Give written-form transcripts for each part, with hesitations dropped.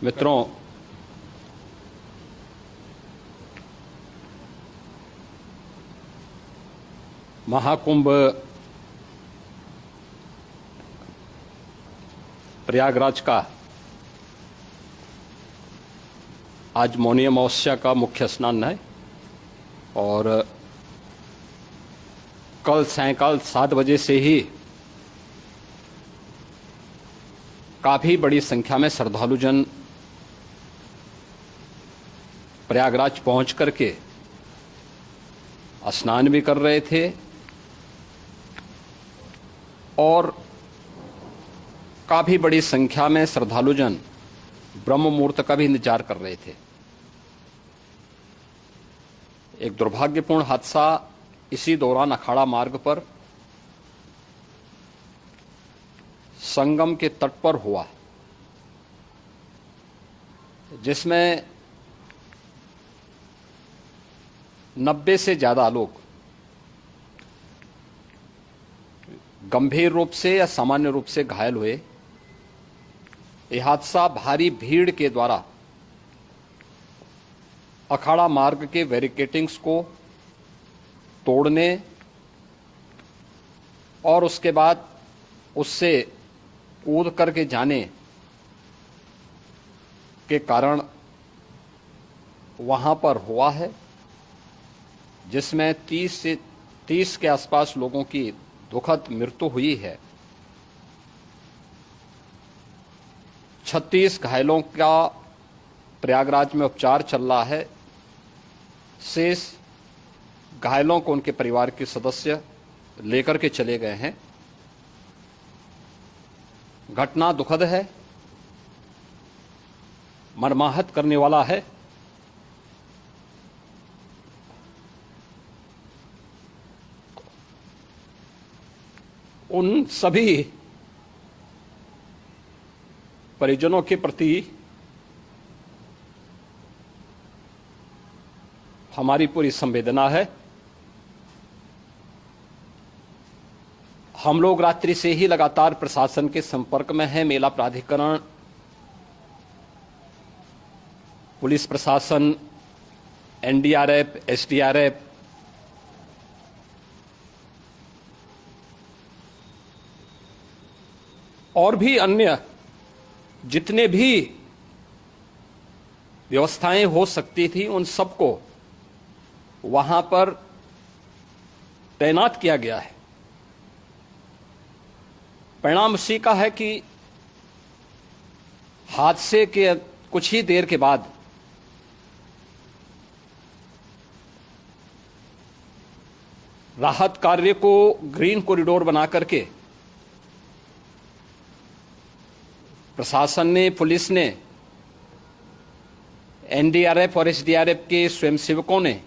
मित्रों, महाकुंभ प्रयागराज का आज मौनी अमावस्या का मुख्य स्नान है और कल सायंकाल 7 बजे से ही काफी बड़ी संख्या में श्रद्धालुजन प्रयागराज पहुंच करके स्नान भी कर रहे थे और काफी बड़ी संख्या में श्रद्धालुजन ब्रह्म मुहूर्त का भी इंतजार कर रहे थे। एक दुर्भाग्यपूर्ण हादसा इसी दौरान अखाड़ा मार्ग पर संगम के तट पर हुआ, जिसमें 90 से ज्यादा लोग गंभीर रूप से या सामान्य रूप से घायल हुए। यह हादसा भारी भीड़ के द्वारा अखाड़ा मार्ग के बैरिकेडिंग्स को तोड़ने और उसके बाद उससे कूद करके जाने के कारण वहां पर हुआ है, जिसमें 30 के आसपास लोगों की दुखद मृत्यु हुई है। 36 घायलों का प्रयागराज में उपचार चल रहा है। शेष घायलों को उनके परिवार के सदस्य लेकर के चले गए हैं। घटना दुखद है, मर्माहत करने वाला है। उन सभी परिजनों के प्रति हमारी पूरी संवेदना है। हम लोग रात्रि से ही लगातार प्रशासन के संपर्क में हैं। मेला प्राधिकरण, पुलिस प्रशासन, एनडीआरएफ, एसडीआरएफ और भी अन्य जितने भी व्यवस्थाएं हो सकती थी उन सबको वहां पर तैनात किया गया है। परिणाम उसी का है कि हादसे के कुछ ही देर के बाद राहत कार्य को ग्रीन कॉरिडोर बना करके प्रशासन ने, पुलिस ने, एनडीआरएफ और एसडीआरएफ के स्वयंसेवकों ने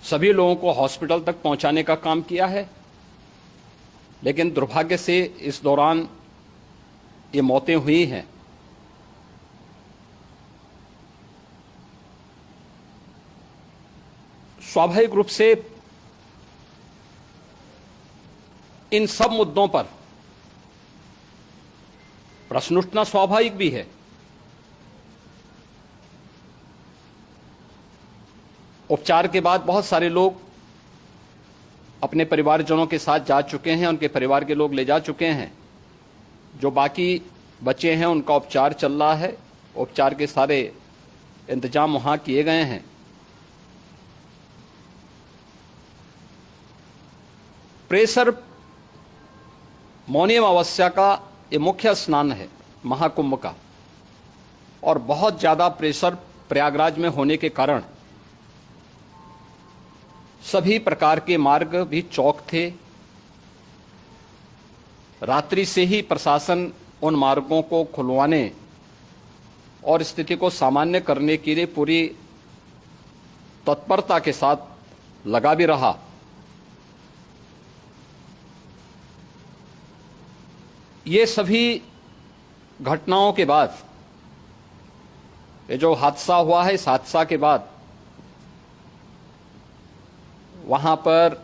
सभी लोगों को हॉस्पिटल तक पहुंचाने का काम किया है। लेकिन दुर्भाग्य से इस दौरान ये मौतें हुई हैं। स्वाभाविक रूप से इन सब मुद्दों पर प्रश्न उठना स्वाभाविक भी है। उपचार के बाद बहुत सारे लोग अपने परिवारजनों के साथ जा चुके हैं, उनके परिवार के लोग ले जा चुके हैं। जो बाकी बचे हैं उनका उपचार चल रहा है। उपचार के सारे इंतजाम वहां किए गए हैं। प्रेशर मौनी अमावस्या का ये मुख्य स्नान है महाकुंभ का, और बहुत ज्यादा प्रेशर प्रयागराज में होने के कारण सभी प्रकार के मार्ग भी चौक थे। रात्रि से ही प्रशासन उन मार्गों को खुलवाने और स्थिति को सामान्य करने के लिए पूरी तत्परता के साथ लगा भी रहा। ये सभी घटनाओं के बाद, ये जो हादसा हुआ है, इस हादसा के बाद वहां पर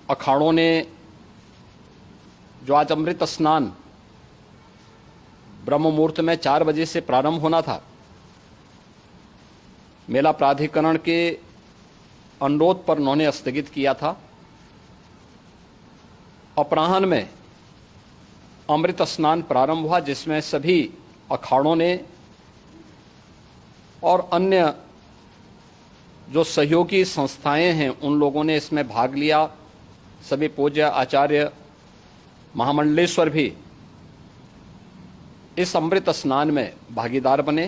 अखाड़ों ने जो आज अमृत स्नान ब्रह्म मुहूर्त में 4 बजे से प्रारंभ होना था। मेला प्राधिकरण के अनुरोध पर उन्होंने स्थगित किया था। अपराह्न में अमृत स्नान प्रारंभ हुआ, जिसमें सभी अखाड़ों ने और अन्य जो सहयोगी संस्थाएं हैं उन लोगों ने इसमें भाग लिया। सभी पूज्य आचार्य महामंडलेश्वर भी इस अमृत स्नान में भागीदार बने।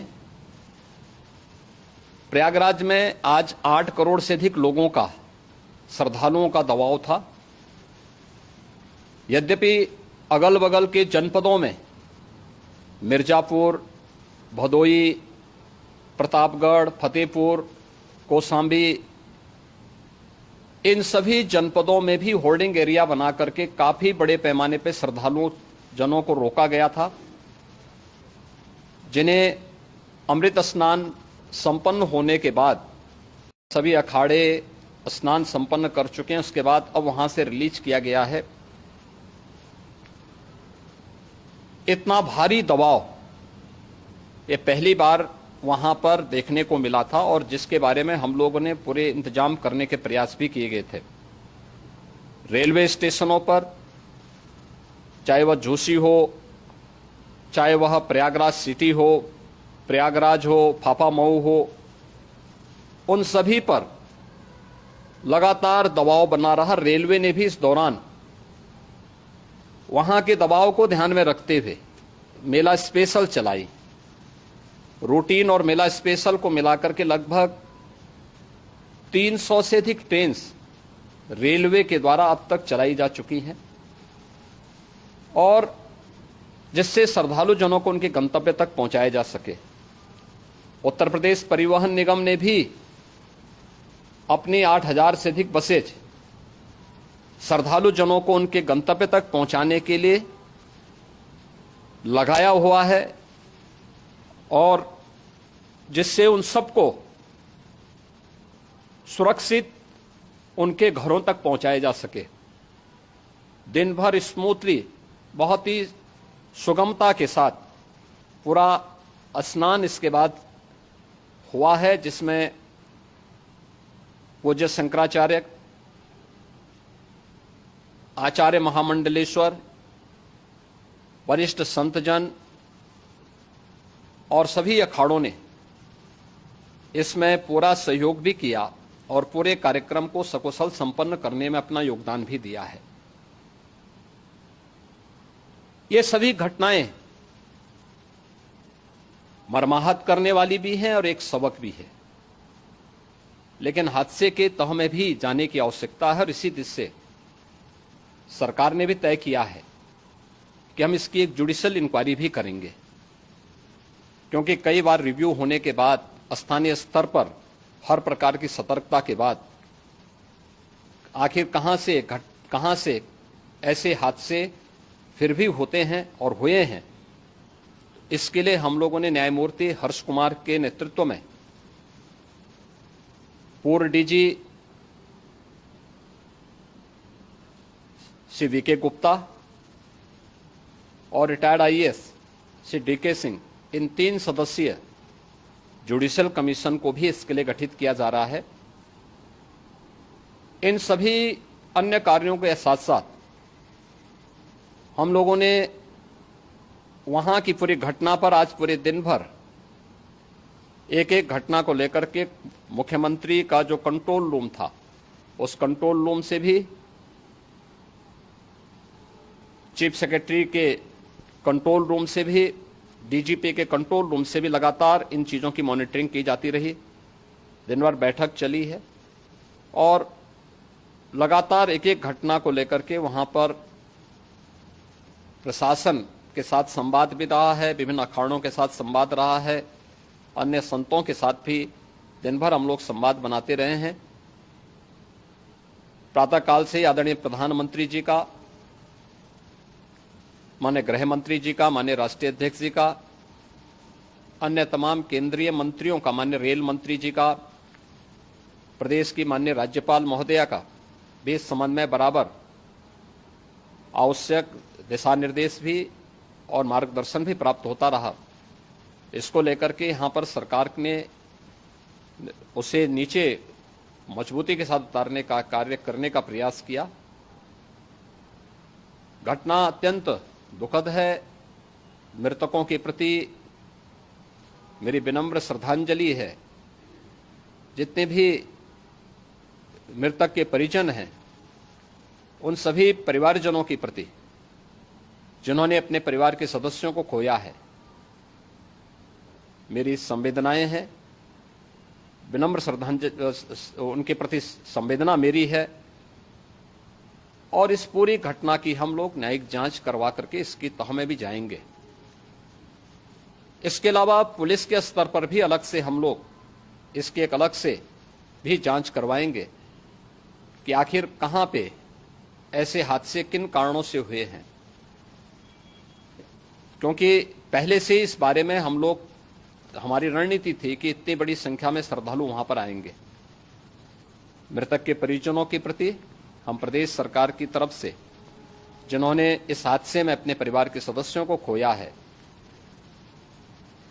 प्रयागराज में आज 8 करोड़ से अधिक लोगों का, श्रद्धालुओं का दबाव था। यद्यपि अगल बगल के जनपदों में मिर्जापुर, भदोई, प्रतापगढ़, फतेहपुर, कौशाम्बी, इन सभी जनपदों में भी होर्डिंग एरिया बना करके काफी बड़े पैमाने पर श्रद्धालुओं जनों को रोका गया था, जिन्हें अमृत स्नान संपन्न होने के बाद सभी अखाड़े स्नान संपन्न कर चुके हैं। उसके बाद अब वहां से रिलीज किया गया है। इतना भारी दबाव ये पहली बार वहां पर देखने को मिला था, और जिसके बारे में हम लोगों ने पूरे इंतजाम करने के प्रयास भी किए गए थे। रेलवे स्टेशनों पर, चाहे वह झूसी हो, चाहे वह प्रयागराज सिटी हो, प्रयागराज हो, फाफामऊ हो, उन सभी पर लगातार दबाव बना रहा। रेलवे ने भी इस दौरान वहां के दबाव को ध्यान में रखते हुए मेला स्पेशल चलाई। रूटीन और मेला स्पेशल को मिलाकर के लगभग 300 से अधिक ट्रेन रेलवे के द्वारा अब तक चलाई जा चुकी हैं, और जिससे श्रद्धालु जनों को उनके गंतव्य तक पहुंचाया जा सके। उत्तर प्रदेश परिवहन निगम ने भी अपनी 8000 से अधिक बसेज श्रद्धालु जनों को उनके गंतव्य तक पहुंचाने के लिए लगाया हुआ है, और जिससे उन सबको सुरक्षित उनके घरों तक पहुंचाया जा सके। दिन भर स्मूथली, बहुत ही सुगमता के साथ पूरा स्नान इसके बाद हुआ है, जिसमें पूज्य शंकराचार्य, आचार्य महामंडलेश्वर, वरिष्ठ संतजन और सभी अखाड़ों ने इसमें पूरा सहयोग भी किया और पूरे कार्यक्रम को सकुशल संपन्न करने में अपना योगदान भी दिया है। ये सभी घटनाएं मर्माहत करने वाली भी हैं और एक सबक भी है, लेकिन हादसे के तह में भी जाने की आवश्यकता है, और इसी दिशा से सरकार ने भी तय किया है कि हम इसकी एक जुडिशियल इंक्वायरी भी करेंगे, क्योंकि कई बार रिव्यू होने के बाद स्थानीय स्तर पर हर प्रकार की सतर्कता के बाद आखिर कहां से ऐसे हादसे फिर भी होते हैं और हुए हैं। इसके लिए हम लोगों ने न्यायमूर्ति हर्ष कुमार के नेतृत्व में पूर्व डीजी श्री वीके गुप्ता और retired IAS Shri DK Singh, इन 3 सदस्यीय जुडिशियल कमीशन को भी इसके लिए गठित किया जा रहा है। इन सभी अन्य कार्यों के साथ साथ हम लोगों ने वहां की पूरी घटना पर आज पूरे दिन भर एक एक घटना को लेकर के मुख्यमंत्री का जो कंट्रोल रूम था, उस कंट्रोल रूम से भी, चीफ सेक्रेटरी के कंट्रोल रूम से भी, डीजीपी के कंट्रोल रूम से भी लगातार इन चीज़ों की मॉनिटरिंग की जाती रही। दिन भर बैठक चली है और लगातार एक एक घटना को लेकर के वहां पर प्रशासन के साथ संवाद भी रहा है, विभिन्न अखाड़ों के साथ संवाद रहा है, अन्य संतों के साथ भी दिन भर हम लोग संवाद बनाते रहे हैं। प्रातःकाल से आदरणीय प्रधानमंत्री जी का, माननीय गृह मंत्री जी का, माननीय राष्ट्रीय अध्यक्ष जी का, अन्य तमाम केंद्रीय मंत्रियों का, माननीय रेल मंत्री जी का, प्रदेश की माननीय राज्यपाल महोदया का भी समन्वय बराबर आवश्यक दिशा निर्देश भी और मार्गदर्शन भी प्राप्त होता रहा। इसको लेकर के यहाँ पर सरकार ने उसे नीचे मजबूती के साथ उतारने का कार्य करने का प्रयास किया। घटना अत्यंत दुखद है। मृतकों के प्रति मेरी विनम्र श्रद्धांजलि है। जितने भी मृतक के परिजन हैं, उन सभी परिवारजनों के प्रति जिन्होंने अपने परिवार के सदस्यों को खोया है, मेरी संवेदनाएं हैं। विनम्र श्रद्धांजलि उनके प्रति संवेदना मेरी है। और इस पूरी घटना की हम लोग न्यायिक जांच करवा करके इसकी तह में भी जाएंगे। इसके अलावा पुलिस के स्तर पर भी अलग से हम लोग इसके एक अलग से भी जांच करवाएंगे कि आखिर कहां पे ऐसे हादसे किन कारणों से हुए हैं, क्योंकि पहले से इस बारे में हम लोग, हमारी रणनीति थी कि इतनी बड़ी संख्या में श्रद्धालु वहां पर आएंगे। मृतक के परिजनों के प्रति हम प्रदेश सरकार की तरफ से, जिन्होंने इस हादसे में अपने परिवार के सदस्यों को खोया है,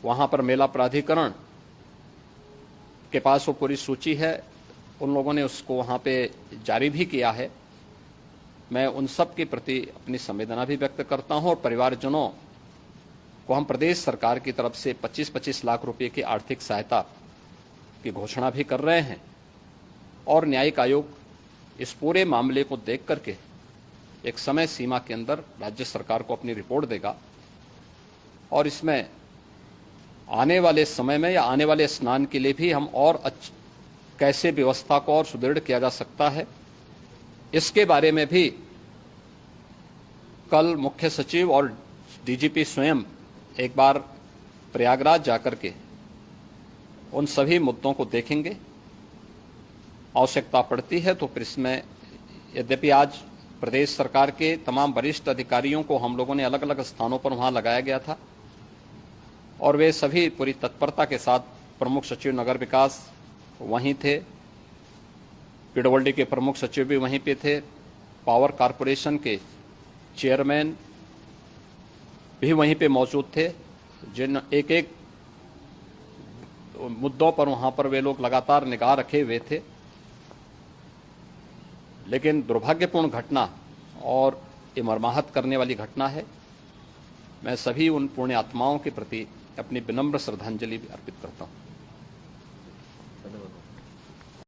वहां पर मेला प्राधिकरण के पास वो पूरी सूची है, उन लोगों ने उसको वहां पे जारी भी किया है। मैं उन सब के प्रति अपनी संवेदना भी व्यक्त करता हूं और परिवारजनों को हम प्रदेश सरकार की तरफ से 25-25 लाख रुपए की आर्थिक सहायता की घोषणा भी कर रहे हैं। और न्यायिक आयोग इस पूरे मामले को देख करके एक समय सीमा के अंदर राज्य सरकार को अपनी रिपोर्ट देगा और इसमें आने वाले समय में या आने वाले स्नान के लिए भी हम और कैसे व्यवस्था को और सुदृढ़ किया जा सकता है, इसके बारे में भी कल मुख्य सचिव और डीजीपी स्वयं एक बार प्रयागराज जाकर के उन सभी मुद्दों को देखेंगे। आवश्यकता पड़ती है तो फिर इसमें, यद्यपि आज प्रदेश सरकार के तमाम वरिष्ठ अधिकारियों को हम लोगों ने अलग अलग स्थानों पर वहां लगाया गया था और वे सभी पूरी तत्परता के साथ, प्रमुख सचिव नगर विकास वहीं थे, पीडब्ल्यूडी के प्रमुख सचिव भी वहीं पे थे, पावर कारपोरेशन के चेयरमैन भी वहीं पे मौजूद थे, जिन एक एक मुद्दों पर वहां पर वे लोग लगातार निगाह रखे हुए थे। लेकिन दुर्भाग्यपूर्ण घटना और ये मर्माहत करने वाली घटना है। मैं सभी उन पुण्य आत्माओं के प्रति अपनी विनम्र श्रद्धांजलि अर्पित करता हूं।